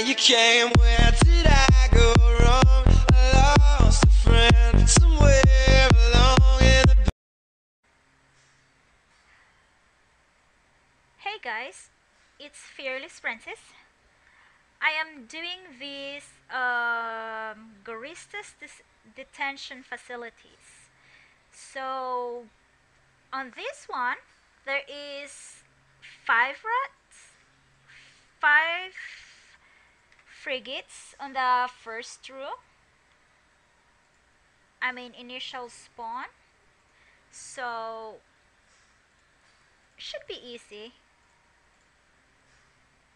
you came, where did I go wrong? I lost a friend somewhere along in the... Hey guys, it's Fearless Princess. I am doing these Detention facilities. So on this one, there is 5 rats, 5 frigates on the first row. I mean initial spawn. So should be easy.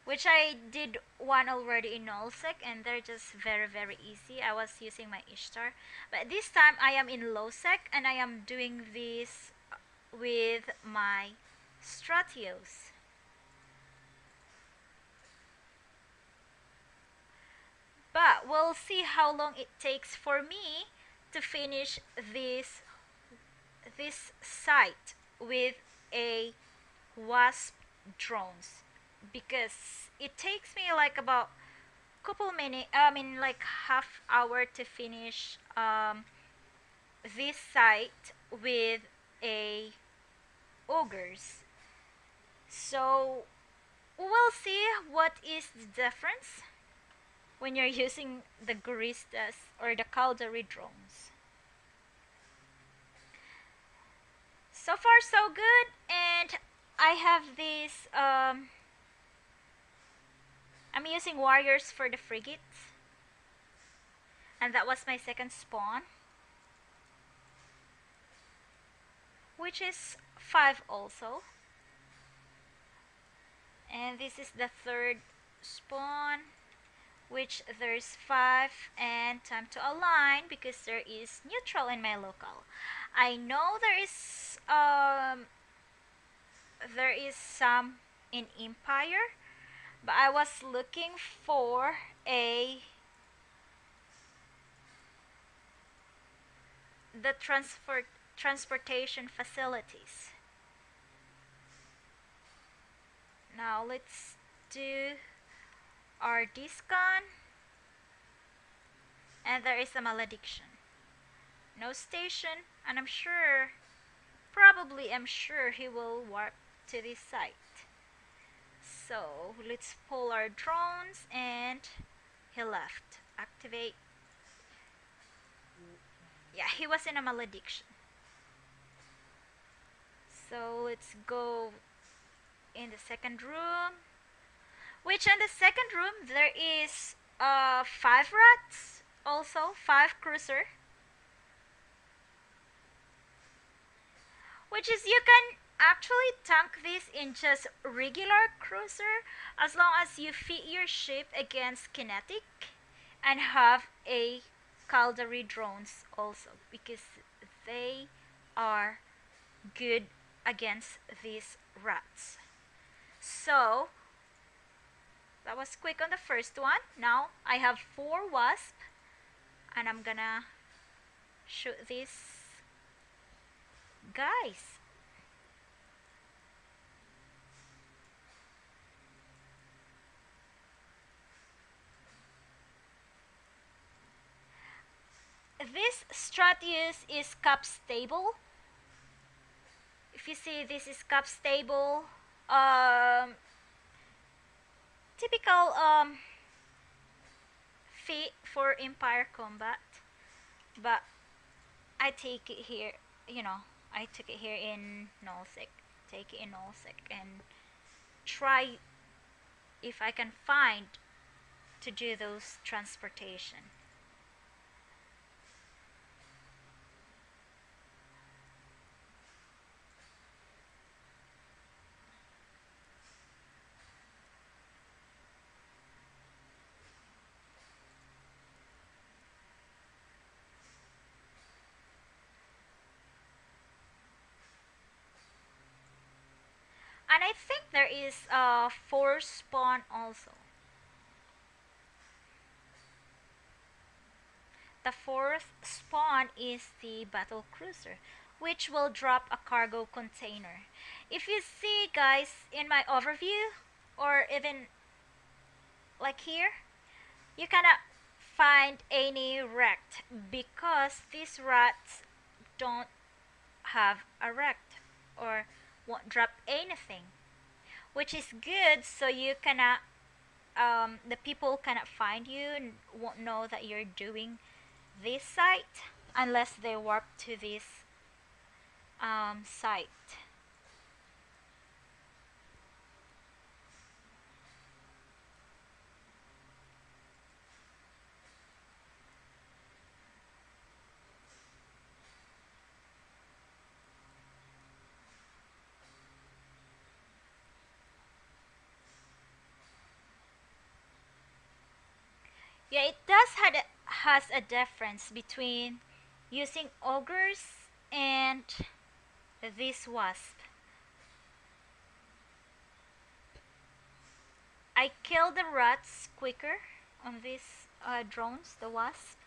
Which I did one already in nullsec, and they're just very easy. I was using my Ishtar, but this time I am in lowsec and I am doing this with my Stratios. But we'll see how long it takes for me to finish this site with a wasp drones, because it takes me like about couple minutes, I mean like half hour to finish this site with a ogres. So we'll see what is the difference when you're using the Guristas or the Caldari drones. So far so good, and I have this I'm using warriors for the frigates, and that was my second spawn, which is 5 also, and this is the third spawn, which there's 5, and time to align because there is neutral in my local. I know there is some in Empire, but I was looking for the transportation facilities. Now let's do our discon, and there is a malediction. No station, and I'm sure he will warp to this site. So let's pull our drones, and he left. Activate. Yeah, he was in a malediction. So let's go in the second room. Which in the second room there is 5 rats, also 5 cruiser. Which is, you can actually tank this in just regular cruiser as long as you fit your ship against kinetic and have a Caldari drones also, because they are good against these rats. So that was quick on the first one. Now I have 4 wasp, and I'm gonna shoot these guys. This Stratios is cap stable. If you see, this is cap stable. Typical fit for Empire combat, but I take it here. I took it here in nullsec. Take it in nullsec and try if I can find to do those transportation. And I think there is a 4 spawn also. The 4th spawn is the battle cruiser, which will drop a cargo container. If you see, guys, in my overview, or even like here, You cannot find any rect because these rats don't have a rect or won't drop anything, which is good. So you cannot, the people cannot find you and won't know that you're doing this site unless they warp to this site. Yeah, it does has a difference between using ogres and this wasp. I kill the rats quicker on these drones, the wasp.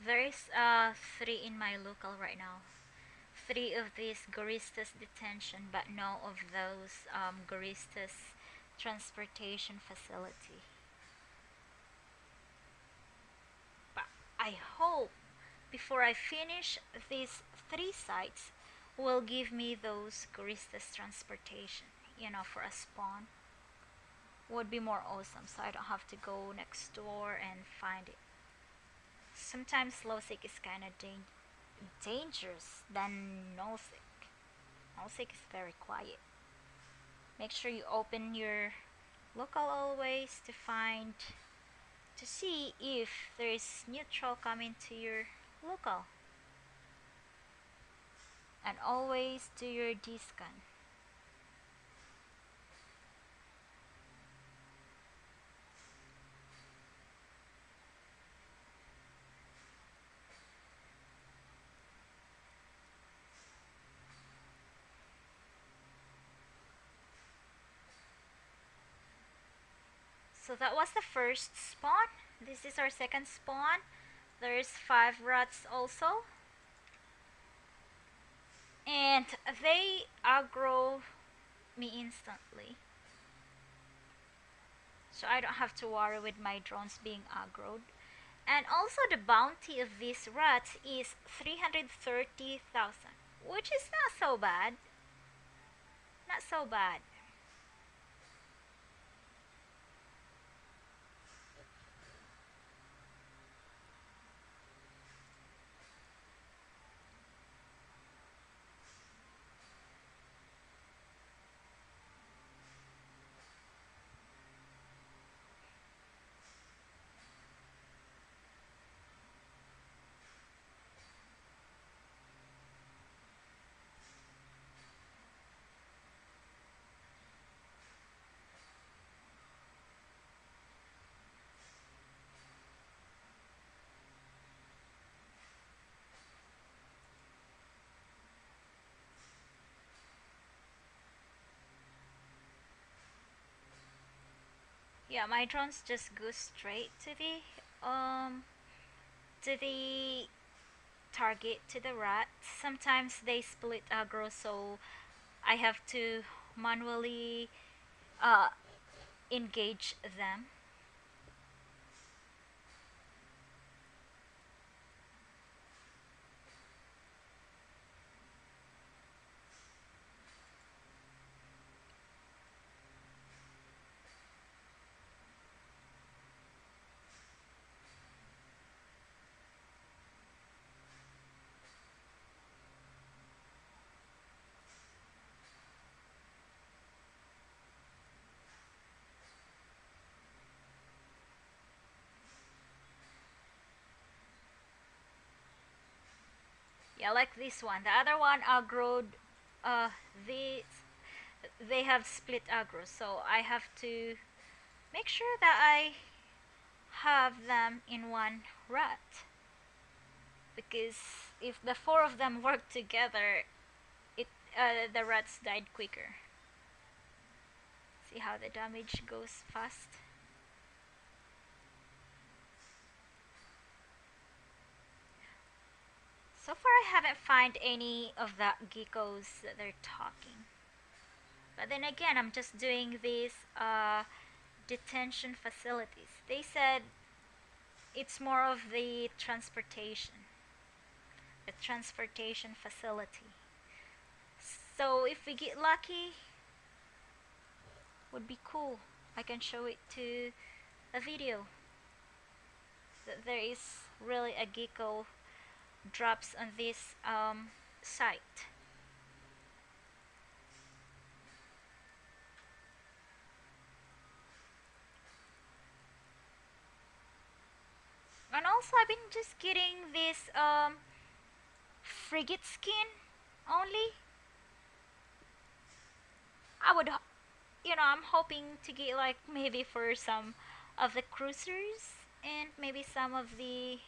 There is three in my local right now. Three of these Guristas Detention, but no of those Guristas Transportation Facility. But I hope before I finish these three sites will give me those Guristas Transportation, for a spawn. Would be more awesome so I don't have to go next door and find it. Sometimes low sick is kind of dangerous than no sick. No sick is very quiet. Make sure you open your local always to see if there is neutral coming to your local, and always do your D-scan. So that was the first spawn. This is our second spawn. There's 5 rats also, and they aggro me instantly. So I don't have to worry with my drones being aggroed. And also the bounty of these rats is 330,000, which is not so bad. Not so bad. Yeah, my drones just go straight to the target, to the rat. Sometimes they split aggro, so I have to manually uh, engage them. Yeah, like this one. The other one aggroed uh these they have split aggro, so I have to make sure that I have them in one rat, because if the four of them work together, it the rats died quicker. See how the damage goes fast? So far I haven't found any of the geckos that they're talking. But then again, I'm just doing these detention facilities. They said it's more of the transportation facility. So if we get lucky, would be cool. I can show it to a video that there is really a gecko drops on this site. And also I've been just getting this frigate skin only. I would, I'm hoping to get like maybe for some of the cruisers and maybe some of the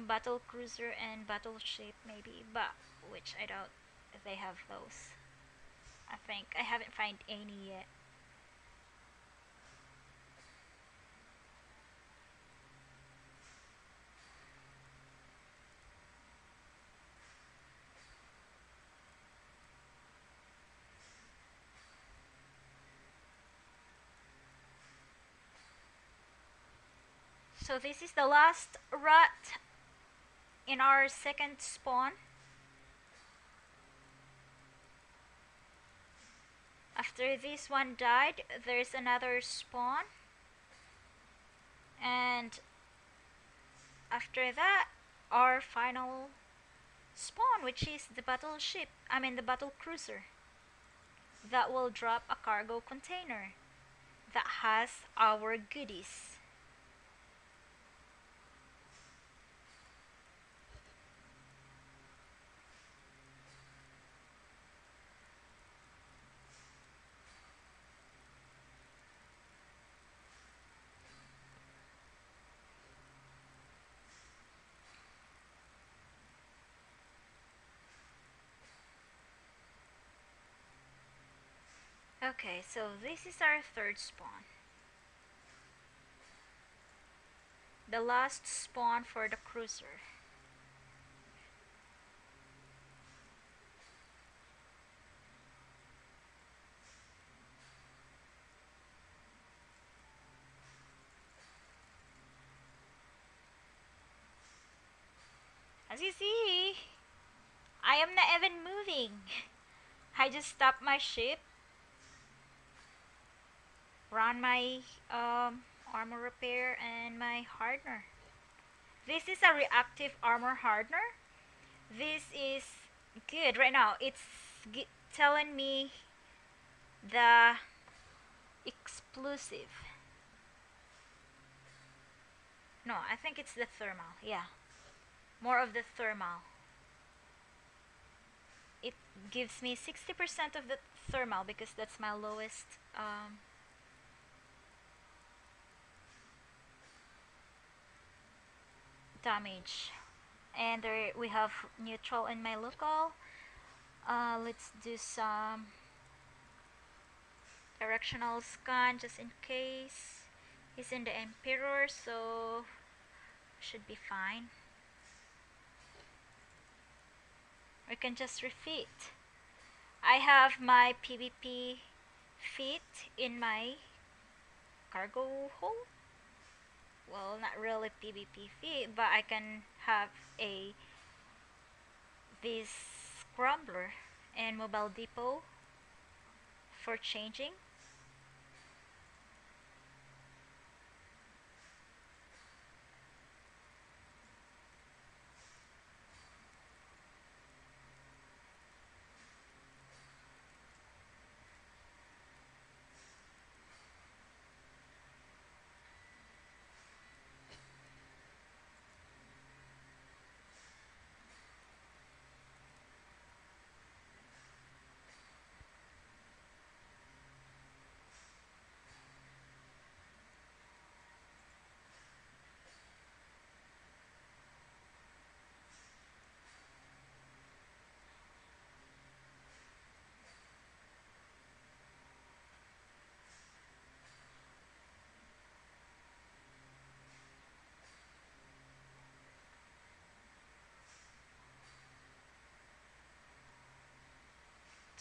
battle cruiser and battleship maybe, but which I doubt if they have those. I think I haven't found any yet. So this is the last rat in our second spawn. After this one died, there's another spawn. And after that, our final spawn, which is the battleship, the battle cruiser. That will drop a cargo container that has our goodies. Okay, so this is our third spawn. The last spawn for the cruiser. As you see, I am not even moving. I just stopped my ship, run my armor repair and my hardener. This is a reactive armor hardener. This is good right now. It's telling me the explosive. No, I think it's the thermal. Yeah, more of the thermal. It gives me 60% of the thermal because that's my lowest damage. And there we have neutral and my local. Let's do some directional scan just in case. He's in the Emperor, so should be fine. We can just refit. I have my PvP fit in my cargo hold. Well, not really PvP fit, but I can have a this scrambler and mobile depot for changing.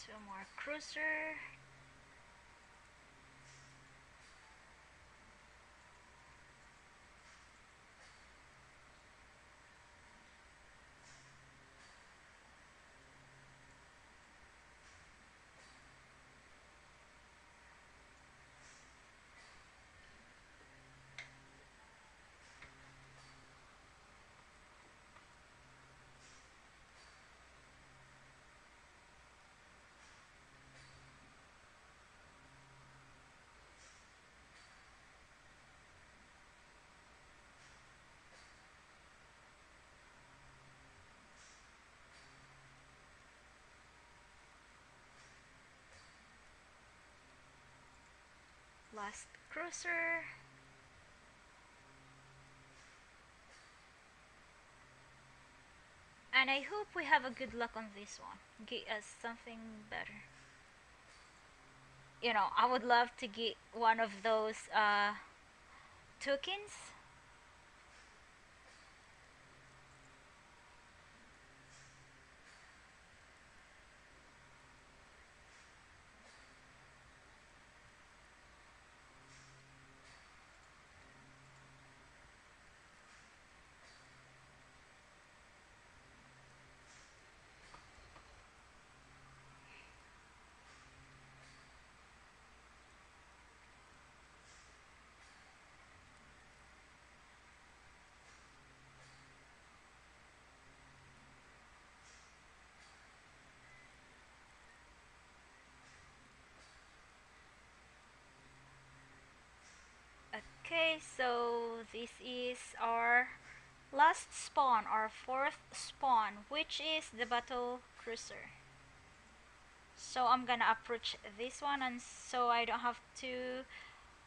Two more cruiser. Last cruiser. And I hope we have a good luck on this one. Get us something better. I would love to get one of those tokens. Okay, so this is our last spawn, our fourth spawn, which is the battle cruiser. So I'm gonna approach this one, and so I don't have to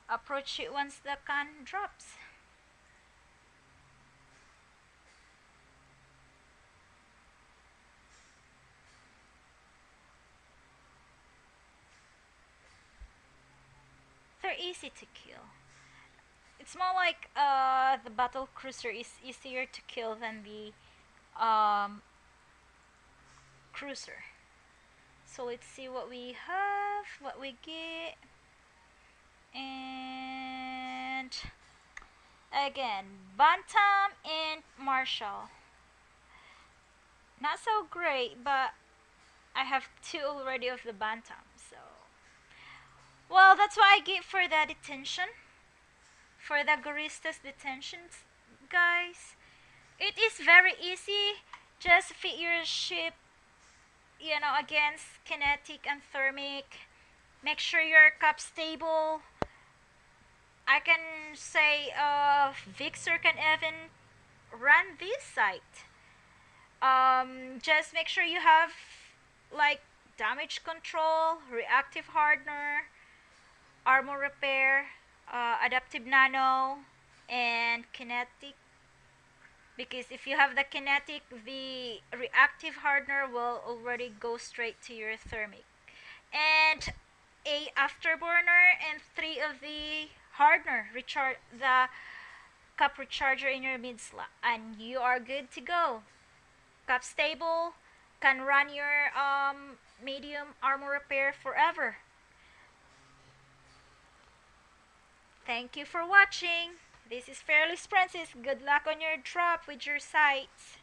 approach it once the can drops. They're easy to kill. It's more like the battle cruiser is easier to kill than the cruiser. So let's see what we have, what we get. And again, Bantam and Marshall. Not so great, but I have two already of the Bantam, so. Well, that's what I get for the detention. For the Guristas Detentions, guys. It is very easy. Just fit your ship, against kinetic and thermic. Make sure your cup stable. I can say Vixer can even run this site. Just make sure you have like damage control, reactive hardener, armor repair, adaptive nano, and kinetic. Because if you have the kinetic, the reactive hardener will already go straight to your thermic. And a afterburner and three of the hardener recharge the cup recharger in your mid slot, and you are good to go. Cup stable, can run your medium armor repair forever. Thank you for watching. This is Fearless Princess. Good luck on your drop with your sights.